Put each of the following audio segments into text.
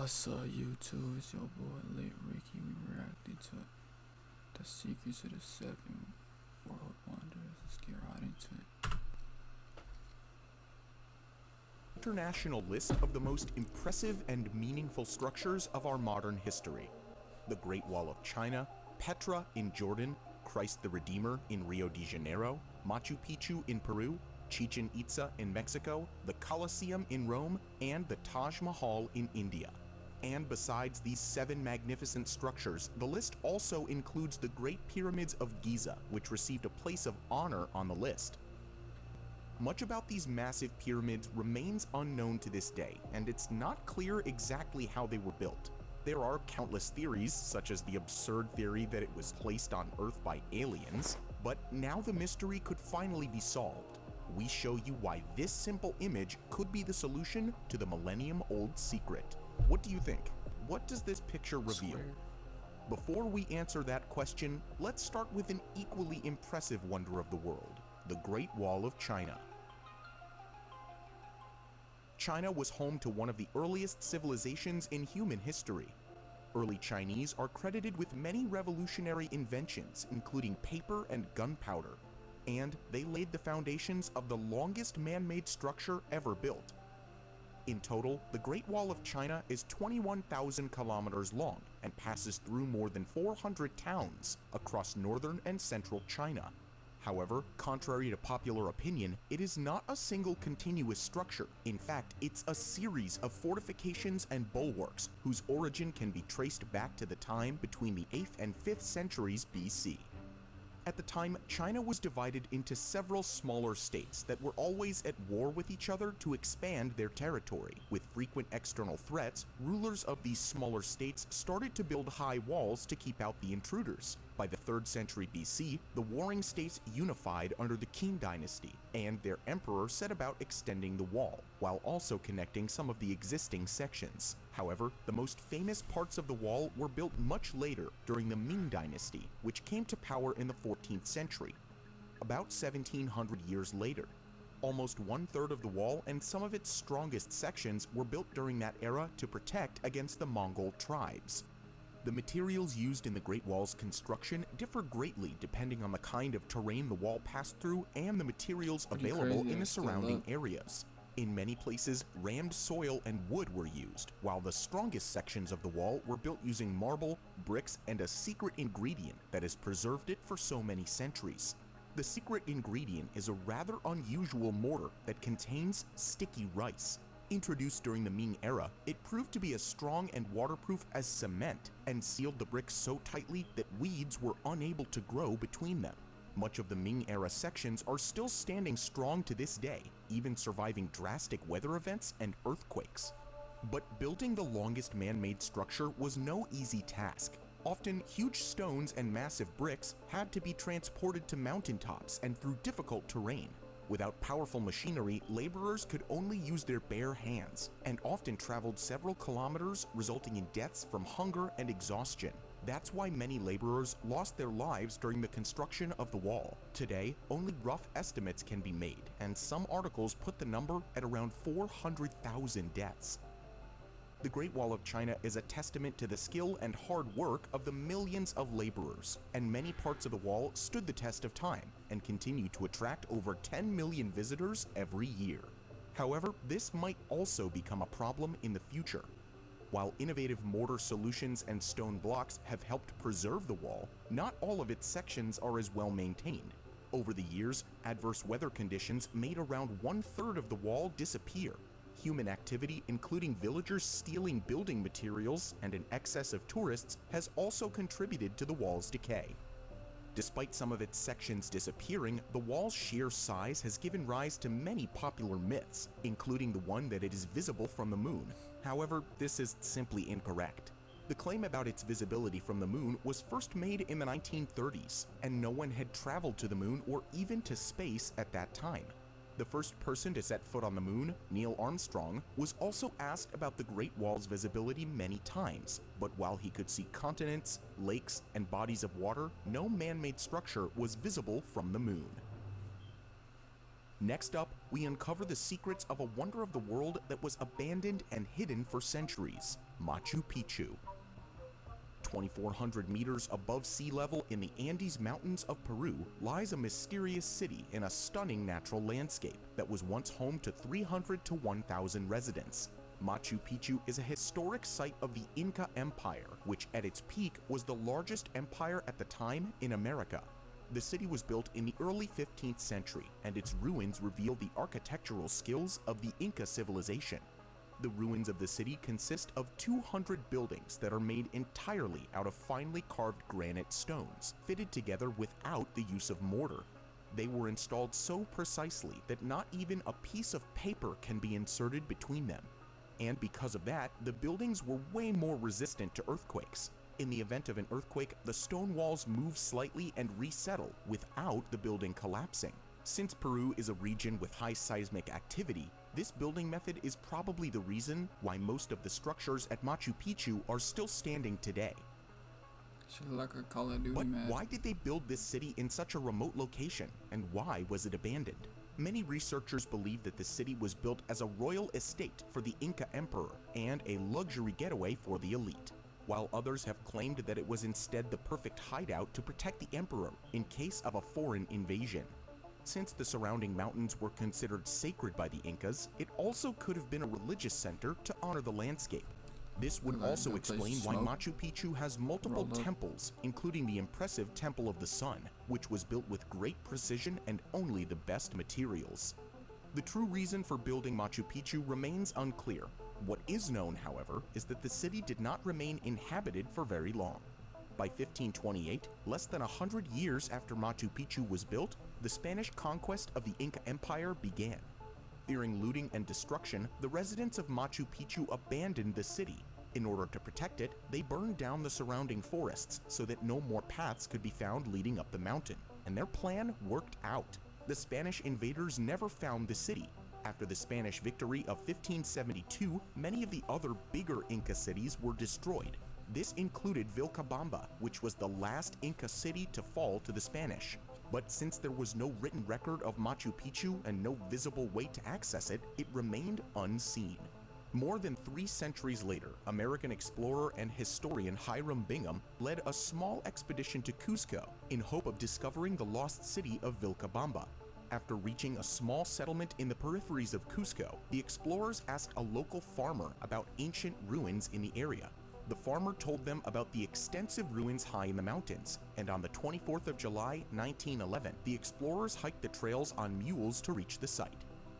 What's up, YouTube? It's your boy, Late Ricky. We reacted to the secrets of the 7 world wonders. Let's get right into it. International list of the most impressive and meaningful structures of our modern history. The Great Wall of China, Petra in Jordan, Christ the Redeemer in Rio de Janeiro, Machu Picchu in Peru, Chichen Itza in Mexico, the Colosseum in Rome, and the Taj Mahal in India. And besides these 7 magnificent structures, the list also includes the Great Pyramids of Giza, which received a place of honor on the list. Much about these massive pyramids remains unknown to this day, and it's not clear exactly how they were built. There are countless theories, such as the absurd theory that it was placed on Earth by aliens, but now the mystery could finally be solved. We show you why this simple image could be the solution to the millennium-old secret. What do you think? What does this picture reveal? Before we answer that question, let's start with an equally impressive wonder of the world, the Great Wall of China. China was home to one of the earliest civilizations in human history. Early Chinese are credited with many revolutionary inventions, including paper and gunpowder, and they laid the foundations of the longest man-made structure ever built. In total, the Great Wall of China is 21,000 kilometers long and passes through more than 400 towns across northern and central China. However, contrary to popular opinion, it is not a single continuous structure. In fact, it's a series of fortifications and bulwarks whose origin can be traced back to the time between the 8th and 5th centuries BC. At the time, China was divided into several smaller states that were always at war with each other to expand their territory. With frequent external threats, rulers of these smaller states started to build high walls to keep out the intruders. By the 3rd century BC, the warring states unified under the Qin dynasty, and their emperor set about extending the wall, while also connecting some of the existing sections. However, the most famous parts of the wall were built much later, during the Ming dynasty, which came to power in the 14th century, about 1700 years later. Almost 1/3 of the wall and some of its strongest sections were built during that era to protect against the Mongol tribes. The materials used in the Great Wall's construction differ greatly depending on the kind of terrain the wall passed through and the materials available in the surrounding areas. In many places, rammed soil and wood were used, while the strongest sections of the wall were built using marble, bricks, and a secret ingredient that has preserved it for so many centuries. The secret ingredient is a rather unusual mortar that contains sticky rice. Introduced during the Ming era, it proved to be as strong and waterproof as cement and sealed the bricks so tightly that weeds were unable to grow between them. Much of the Ming era sections are still standing strong to this day, even surviving drastic weather events and earthquakes. But building the longest man-made structure was no easy task. Often, huge stones and massive bricks had to be transported to mountaintops and through difficult terrain. Without powerful machinery, laborers could only use their bare hands, and often traveled several kilometers, resulting in deaths from hunger and exhaustion. That's why many laborers lost their lives during the construction of the wall. Today, only rough estimates can be made, and some articles put the number at around 400,000 deaths. The Great Wall of China is a testament to the skill and hard work of the millions of laborers, and many parts of the wall stood the test of time and continue to attract over 10 million visitors every year. However, this might also become a problem in the future. While innovative mortar solutions and stone blocks have helped preserve the wall, not all of its sections are as well maintained. Over the years, adverse weather conditions made around 1/3 of the wall disappear. Human activity, including villagers stealing building materials and an excess of tourists, has also contributed to the wall's decay. Despite some of its sections disappearing, the wall's sheer size has given rise to many popular myths, including the one that it is visible from the moon. However, this is simply incorrect. The claim about its visibility from the moon was first made in the 1930s, and no one had traveled to the moon or even to space at that time. The first person to set foot on the moon, Neil Armstrong, was also asked about the Great Wall's visibility many times, but while he could see continents, lakes, and bodies of water, no man-made structure was visible from the moon. Next up, we uncover the secrets of a wonder of the world that was abandoned and hidden for centuries, Machu Picchu. 2,400 meters above sea level in the Andes Mountains of Peru lies a mysterious city in a stunning natural landscape that was once home to 300 to 1,000 residents. Machu Picchu is a historic site of the Inca Empire, which at its peak was the largest empire at the time in America. The city was built in the early 15th century, and its ruins reveal the architectural skills of the Inca civilization. The ruins of the city consist of 200 buildings that are made entirely out of finely carved granite stones, fitted together without the use of mortar. They were installed so precisely that not even a piece of paper can be inserted between them. And because of that, the buildings were way more resistant to earthquakes. In the event of an earthquake, the stone walls move slightly and resettle without the building collapsing. Since Peru is a region with high seismic activity, this building method is probably the reason why most of the structures at Machu Picchu are still standing today. Shit like a Call of Duty But map. why did they build this city in such a remote location, and why was it abandoned? Many researchers believe that the city was built as a royal estate for the Inca emperor and a luxury getaway for the elite, while others have claimed that it was instead the perfect hideout to protect the emperor in case of a foreign invasion. Since the surrounding mountains were considered sacred by the Incas, it also could have been a religious center to honor the landscape. This would Like also the place explain to why smoke? Machu Picchu has multiple Rolled up. temples, including the impressive Temple of the Sun, which was built with great precision and only the best materials. The true reason for building Machu Picchu remains unclear. What is known, however, is that the city did not remain inhabited for very long. By 1528, less than 100 years after Machu Picchu was built, the Spanish conquest of the Inca Empire began. Fearing looting and destruction, the residents of Machu Picchu abandoned the city. In order to protect it, they burned down the surrounding forests so that no more paths could be found leading up the mountain. And their plan worked out. The Spanish invaders never found the city. After the Spanish victory of 1572, many of the other bigger Inca cities were destroyed. This included Vilcabamba, which was the last Inca city to fall to the Spanish. But since there was no written record of Machu Picchu and no visible way to access it, it remained unseen. More than 3 centuries later, American explorer and historian Hiram Bingham led a small expedition to Cusco in hope of discovering the lost city of Vilcabamba. After reaching a small settlement in the peripheries of Cusco, the explorers asked a local farmer about ancient ruins in the area. The farmer told them about the extensive ruins high in the mountains, and on the 24th of July, 1911, the explorers hiked the trails on mules to reach the site.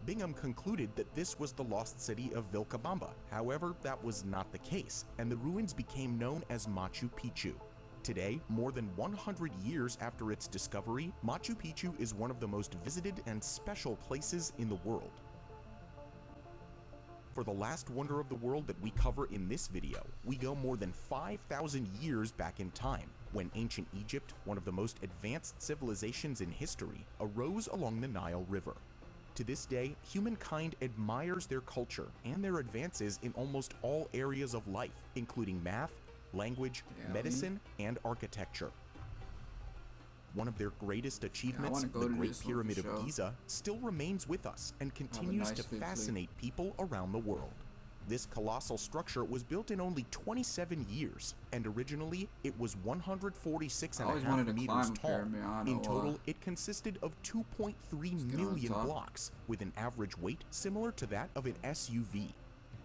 Bingham concluded that this was the lost city of Vilcabamba. However, that was not the case, and the ruins became known as Machu Picchu. Today, more than 100 years after its discovery, Machu Picchu is one of the most visited and special places in the world. For the last wonder of the world that we cover in this video, we go more than 5,000 years back in time, when ancient Egypt, one of the most advanced civilizations in history, arose along the Nile River. To this day, humankind admires their culture and their advances in almost all areas of life, including math, language, medicine, and architecture. One of their greatest achievements, wanna go the to Great this one Pyramid for of sure. Giza, still remains with us and continues nice to fit, too. fascinate people around the world. This colossal structure was built in only 27 years, and originally it was 146 I and a always half wanted to meters climb a tall. pyramid, I don't know In total, why. it consisted of 2.3 get on million top. blocks, with an average weight similar to that of an SUV.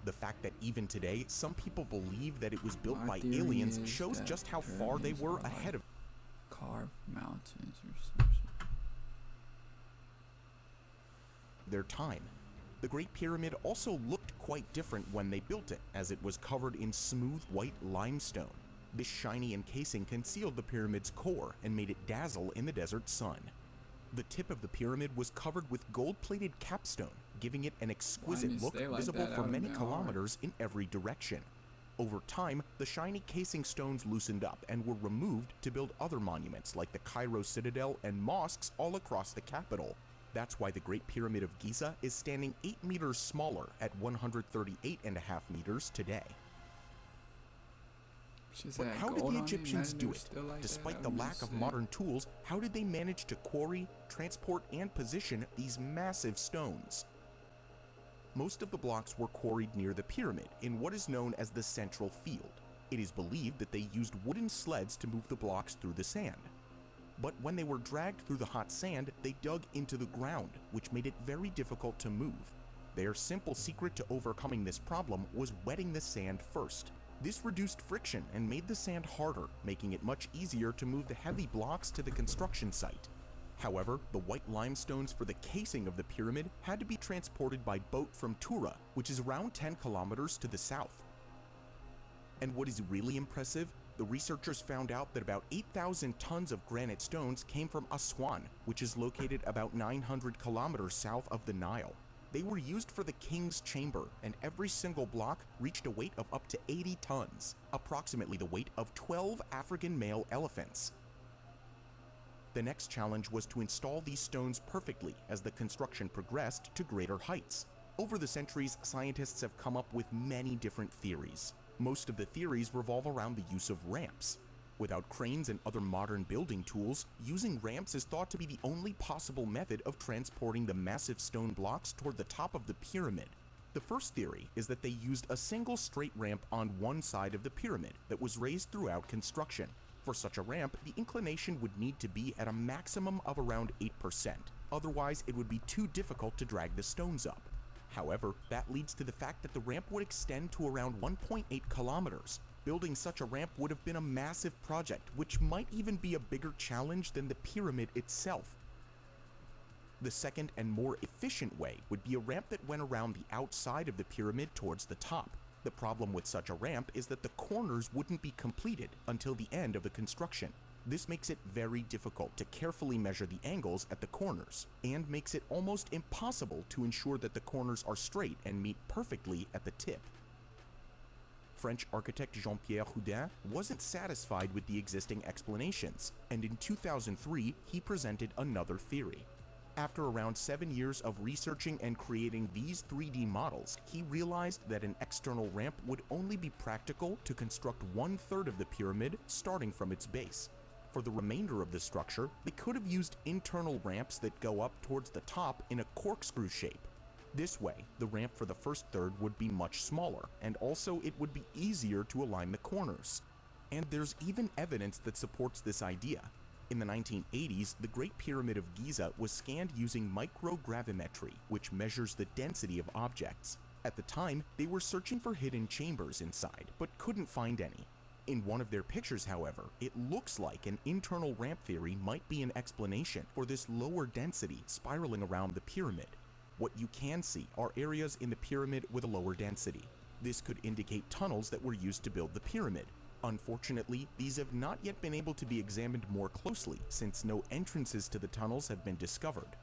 The fact that even today, some people believe that it was built My by theory aliens is shows that just how far they pyramids were are like ahead of carved mountains or some shit. their time. The Great Pyramid also looked quite different when they built it, as it was covered in smooth white limestone. This shiny encasing concealed the pyramid's core and made it dazzle in the desert sun. The tip of the pyramid was covered with gold-plated capstone, giving it an exquisite didn't it look stay like visible that? That for would've many been hard. kilometers in every direction. Over time, the shiny casing stones loosened up and were removed to build other monuments like the Cairo Citadel and mosques all across the capital. That's why the Great Pyramid of Giza is standing 8 meters smaller at 138.5 meters today. Shit's But had how did gold the on it, Egyptians imagine do was it? still like that, Despite that the would be lack of sick. modern tools, how did they manage to quarry, transport, and position these massive stones? Most of the blocks were quarried near the pyramid in what is known as the central field. It is believed that they used wooden sleds to move the blocks through the sand. But when they were dragged through the hot sand, they dug into the ground, which made it very difficult to move. Their simple secret to overcoming this problem was wetting the sand first. This reduced friction and made the sand harder, making it much easier to move the heavy blocks to the construction site. However, the white limestones for the casing of the pyramid had to be transported by boat from Tura, which is around 10 kilometers to the south. And what is really impressive, the researchers found out that about 8,000 tons of granite stones came from Aswan, which is located about 900 kilometers south of the Nile. They were used for the king's chamber, and every single block reached a weight of up to 80 tons, approximately the weight of 12 African male elephants. The next challenge was to install these stones perfectly as the construction progressed to greater heights. Over the centuries, scientists have come up with many different theories. Most of the theories revolve around the use of ramps. Without cranes and other modern building tools, using ramps is thought to be the only possible method of transporting the massive stone blocks toward the top of the pyramid. The first theory is that they used a single straight ramp on one side of the pyramid that was raised throughout construction. For such a ramp, the inclination would need to be at a maximum of around 8%, otherwise it would be too difficult to drag the stones up. However, that leads to the fact that the ramp would extend to around 1.8 kilometers. Building such a ramp would have been a massive project, which might even be a bigger challenge than the pyramid itself. The second and more efficient way would be a ramp that went around the outside of the pyramid towards the top. The problem with such a ramp is that the corners wouldn't be completed until the end of the construction. This makes it very difficult to carefully measure the angles at the corners, and makes it almost impossible to ensure that the corners are straight and meet perfectly at the tip. French architect Jean-Pierre Houdin wasn't satisfied with the existing explanations, and in 2003 he presented another theory. After around 7 years of researching and creating these 3D models, he realized that an external ramp would only be practical to construct 1/3 of the pyramid starting from its base. For the remainder of the structure, they could have used internal ramps that go up towards the top in a corkscrew shape. This way, the ramp for the first third would be much smaller, and also it would be easier to align the corners. And there's even evidence that supports this idea. In the 1980s, the Great Pyramid of Giza was scanned using microgravimetry, which measures the density of objects. At the time, they were searching for hidden chambers inside, but couldn't find any. In one of their pictures, however, it looks like an internal ramp theory might be an explanation for this lower density spiraling around the pyramid. What you can see are areas in the pyramid with a lower density. This could indicate tunnels that were used to build the pyramid. Unfortunately, these have not yet been able to be examined more closely since no entrances to the tunnels have been discovered.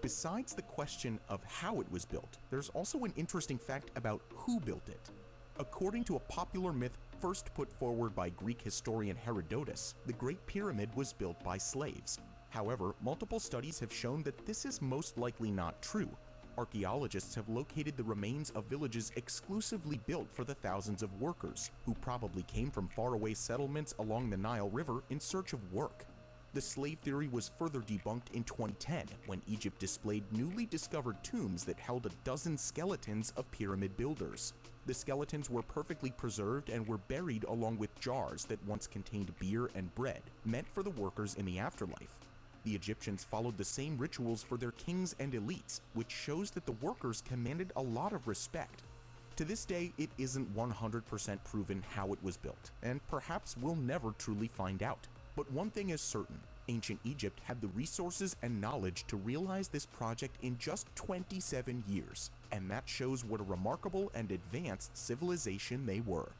Besides the question of how it was built, there's also an interesting fact about who built it. According to a popular myth first put forward by Greek historian Herodotus, the Great Pyramid was built by slaves. However, multiple studies have shown that this is most likely not true. Archaeologists have located the remains of villages exclusively built for the thousands of workers, who probably came from faraway settlements along the Nile River in search of work. The slave theory was further debunked in 2010 when Egypt displayed newly discovered tombs that held a dozen skeletons of pyramid builders. The skeletons were perfectly preserved and were buried along with jars that once contained beer and bread, meant for the workers in the afterlife. The Egyptians followed the same rituals for their kings and elites, which shows that the workers commanded a lot of respect. To this day, it isn't 100% proven how it was built, and perhaps we'll never truly find out. But one thing is certain, ancient Egypt had the resources and knowledge to realize this project in just 27 years, and that shows what a remarkable and advanced civilization they were.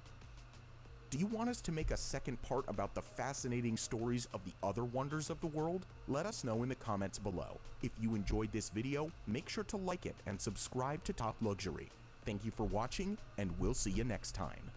Do you want us to make a second part about the fascinating stories of the other wonders of the world? Let us know in the comments below. If you enjoyed this video, make sure to like it and subscribe to Top Luxury. Thank you for watching, and we'll see you next time.